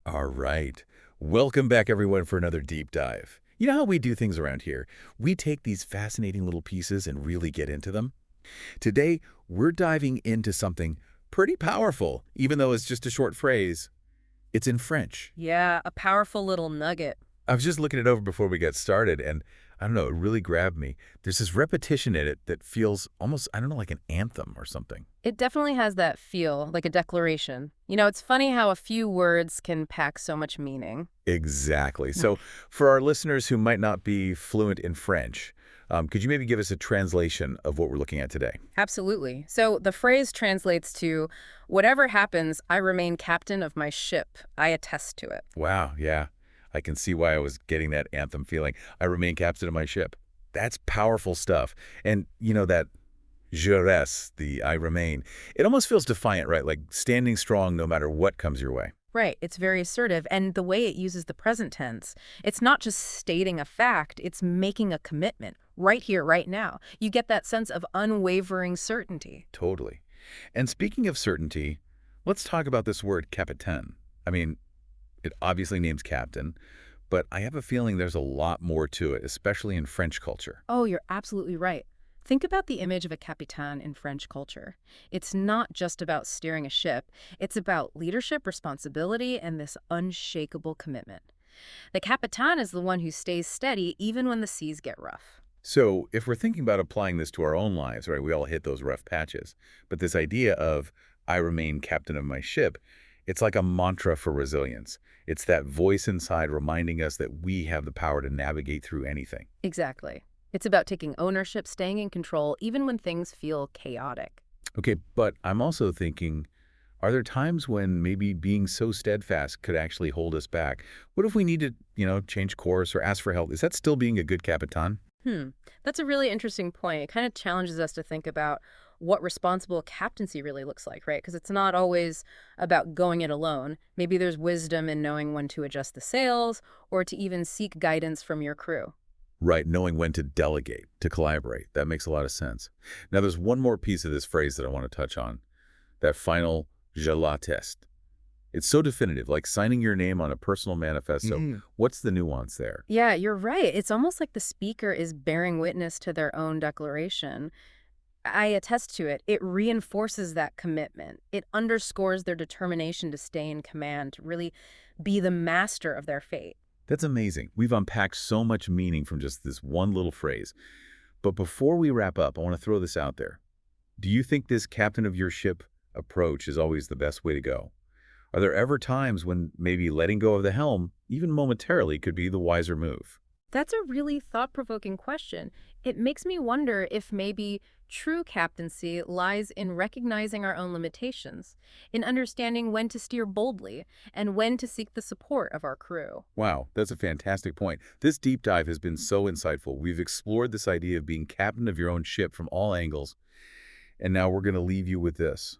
All right. Welcome back, everyone, for another deep dive. You know how we do things around here? We take these fascinating little pieces and really get into them. Today, we're diving into something pretty powerful, even though it's just a short phrase. It's in French. Yeah, a powerful little nugget. I was just looking it over before we got started, and I don't know, it really grabbed me. There's this repetition in it that feels almost, I don't know, like an anthem or something. It definitely has that feel, like a declaration. It's funny how a few words can pack so much meaning. Exactly. So for our listeners who might not be fluent in French, could you maybe give us a translation of what we're looking at today? Absolutely. So the phrase translates to, whatever happens, I remain captain of my ship. I attest to it. Wow, yeah. I can see why I was getting that anthem feeling. I remain captain of my ship. That's powerful stuff. And, that je reste, the I remain, it almost feels defiant, right? Like standing strong no matter what comes your way. Right, it's very assertive, and the way it uses the present tense, it's not just stating a fact, it's making a commitment, right here, right now. You get that sense of unwavering certainty. Totally. And speaking of certainty, let's talk about this word capitaine. I mean, it obviously names captain, but I have a feeling there's a lot more to it, especially in French culture. Oh, you're absolutely right. Think about the image of a capitaine in French culture. It's not just about steering a ship, it's about leadership, responsibility, and this unshakable commitment. The capitaine is the one who stays steady even when the seas get rough. So if we're thinking about applying this to our own lives, right, we all hit those rough patches. But this idea of I remain captain of my ship, it's like a mantra for resilience. It's that voice inside reminding us that we have the power to navigate through anything. Exactly. It's about taking ownership, staying in control, even when things feel chaotic. Okay, but I'm also thinking, are there times when maybe being so steadfast could actually hold us back? What if we need to, change course or ask for help? Is that still being a good Capitan? Hmm. That's a really interesting point. It kind of challenges us to think about what responsible captaincy really looks like, right? Because it's not always about going it alone. Maybe there's wisdom in knowing when to adjust the sails or to even seek guidance from your crew. Right, knowing when to delegate, to collaborate. That makes a lot of sense. Now, there's one more piece of this phrase that I want to touch on, that final je l'atteste. It's so definitive, like signing your name on a personal manifesto. What's the nuance there? Yeah, you're right. It's almost like the speaker is bearing witness to their own declaration. I attest to it. It reinforces that commitment. It underscores their determination to stay in command, to really be the master of their fate. That's amazing. We've unpacked so much meaning from just this one little phrase. But before we wrap up, I want to throw this out there. Do you think this captain of your ship approach is always the best way to go? Are there ever times when maybe letting go of the helm, even momentarily, could be the wiser move? That's a really thought-provoking question. It makes me wonder if maybe true captaincy lies in recognizing our own limitations, in understanding when to steer boldly, and when to seek the support of our crew. Wow, that's a fantastic point. This deep dive has been so insightful. We've explored this idea of being captain of your own ship from all angles, and now we're going to leave you with this.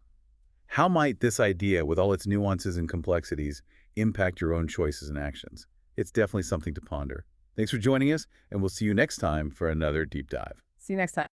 How might this idea, with all its nuances and complexities, impact your own choices and actions? It's definitely something to ponder. Thanks for joining us, and we'll see you next time for another deep dive. See you next time.